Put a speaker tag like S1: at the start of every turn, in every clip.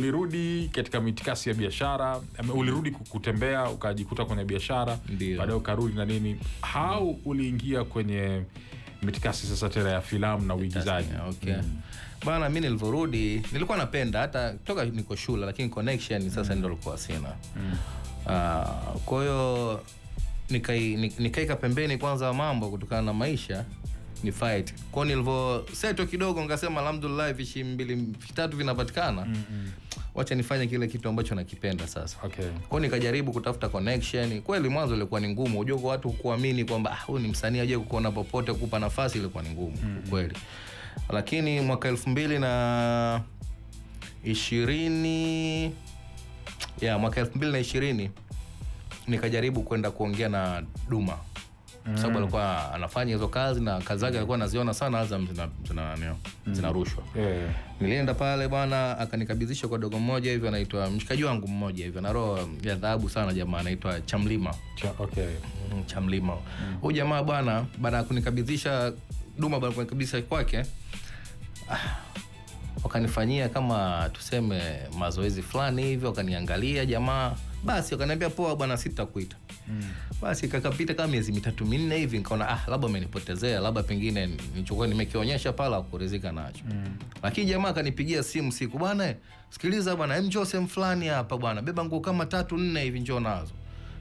S1: ulirudi katika mitikasi ya biashara, ulirudi kutembea ukajikuta kwenye biashara, baadaye ukarudi na nini, how uliingia kwenye mitikasi sasa tena ya filamu na uigizaji?
S2: Okay. Bana, mimi nilivorudi nilikuwa napenda hata toka niko shule, lakini connection sasa ndio ilikuwa sina. Kwa hiyo nikaika pembeni kwanza mambo kutokana na maisha ni fight. Kwa nilivyo seto kidogo ngasema alhamdulillah vishi 2-3 vinapatikana. Wacha nifanye kile kitu ambacho nakipenda sasa.
S1: Okay.
S2: Kwa nikajaribu kutafuta connection. Kweli mwanzo ilikuwa ni ngumu. Unajua kwa watu kuamini kwamba huyu ni msanii aje kukuona popote kukupa nafasi ilikuwa ni ngumu kweli. Lakini mwaka 2020 mwaka 2020 nikajaribu kwenda kuongea na Duma. Sababu alikuwa anafanya hizo kazi na kazi zake alikuwa anaziona sana Azam zinarushwa. Nilienda pale bwana, akanikabidhisha kwa dogo mmoja hivi anaitwa mshikaji wangu mmoja hivi, ana roho ya dhahabu sana jamaa, anaitwa Chamlima.
S1: Okay.
S2: Chamlima. Huyu jamaa bwana, baada ya kunikabidhisha Duma, baada ya kunikabidhisha kwake, wakanifanyia kama tuseme mazoezi fulani hivi, wakaniangalia jamaa, basi wakaniambia poa bwana, sitakuita. Basi kakapita kama miezi 3-4 hivi, nikaona labda amenipotezea, labda pengine nilichokuwa nimekionyesha pala kuridhika nacho. Lakini jamaa akanipigia simu siku, bwana sikiliza bwana, Joseph fulani hapa bwana, beba nguo kama 3-4 hivi njoo nazo.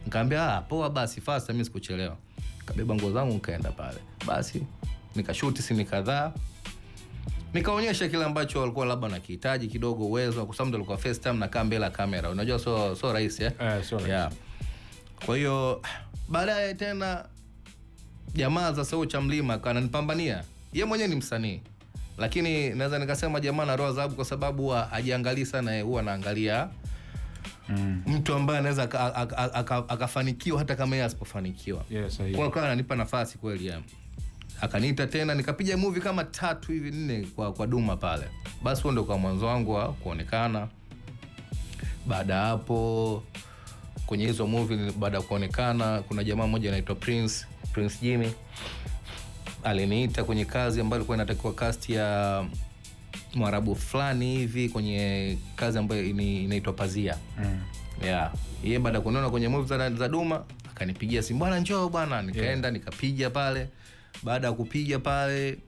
S2: Nikamwambia poa basi, fast mimi sikuchelewa. Kabeba nguo zangu nikaenda pale. Basi nikashoot scene kadhaa. Nikaonyesha kile ambacho walikuwa labda nakihitaji kidogo, uwezo, kwa sababu alikuwa first time nakaa mbele ya kamera. Unajua so rahisi
S1: so rahisi.
S2: Kwa hiyo baadaye tena jamaa za Sau Chamlima kananipambania. Yeye mwenyewe ni msanii, lakini naweza nikasema jamaa na roho zahabu kwa sababu hajiangalii sana, huwa anaangalia mtu ambaye anaweza akafanikiwa hata kama yeye asipofanikiwa. Kwa hiyo ananipa nafasi kweli akaniita tena, nikapiga movie kama 3 hivi 4 kwa Duma pale. Basi huo ndio kwa mwanzo wangu wa kuonekana. Baada hapo kwenye hizo movie, baada ya kuonekana, kuna jamaa mmoja anaitwa Prince Jimmy aliniita kwenye kazi ambayo ilikuwa inatakiwa cast ya Mwarabu fulani hivi kwenye kazi ambayo inaitwa Pazia. Yeye baada ya kuona kwenye movie za Duma akanipigia simu, bwana njoo bwana. Nikaenda nikapiga pale. Baada ya kupiga pale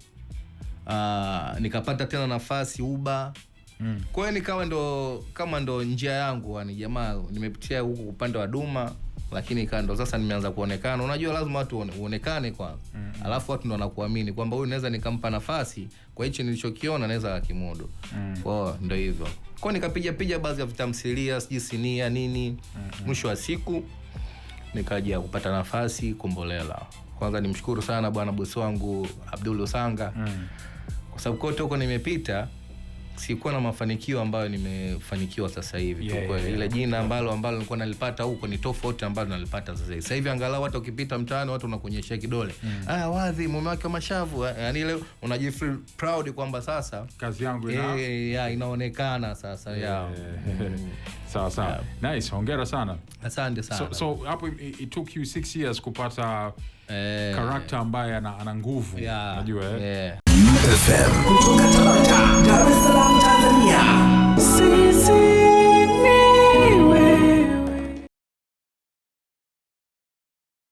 S2: nikapata tena nafasi Uba. Kwa hiyo nikawa ndo njia yangu, ni jamaa nimepitia huko upande wa Duma, lakini ndo sasa nimeanza kuonekana. Unajua lazima watu uonekane kwanza. Alafu watu ndo wanakuamini kwamba huyu naweza nikampa nafasi kwa hicho nilichokiona naweza akimudu. Kwa hiyo ndo hivyo. Kwa hiyo nikapiga baadhi ya vitamthilia, sinia nini. Mwisho wa siku nikaja kupata nafasi Kombolela. Kwanza nimshukuru sana bwana bosi wangu Abdul Usanga. Kwa sababu kote huko nimepita sikuwa na mafanikio ambayo nimefanikiwa sasa hivi. Ile jina ambalo nilikuwa nalipata huko ni tofauti ambalo nalipata sasa hivi. Sasa hivi angalau hata ukipita mtaani watu wanakuonyesha kidole. Wadhi mume wake mashavu. Yaani ile unajifeel proud kwamba sasa
S1: kazi yangu
S2: inaonekana sasa.
S1: Sawa. Nice, hongera sana.
S2: Asante sana.
S1: So hapo it took you 6 years kupata character ambaye ana nguvu, unajua
S3: FM kutoka Dar es Salaam, Tanzania.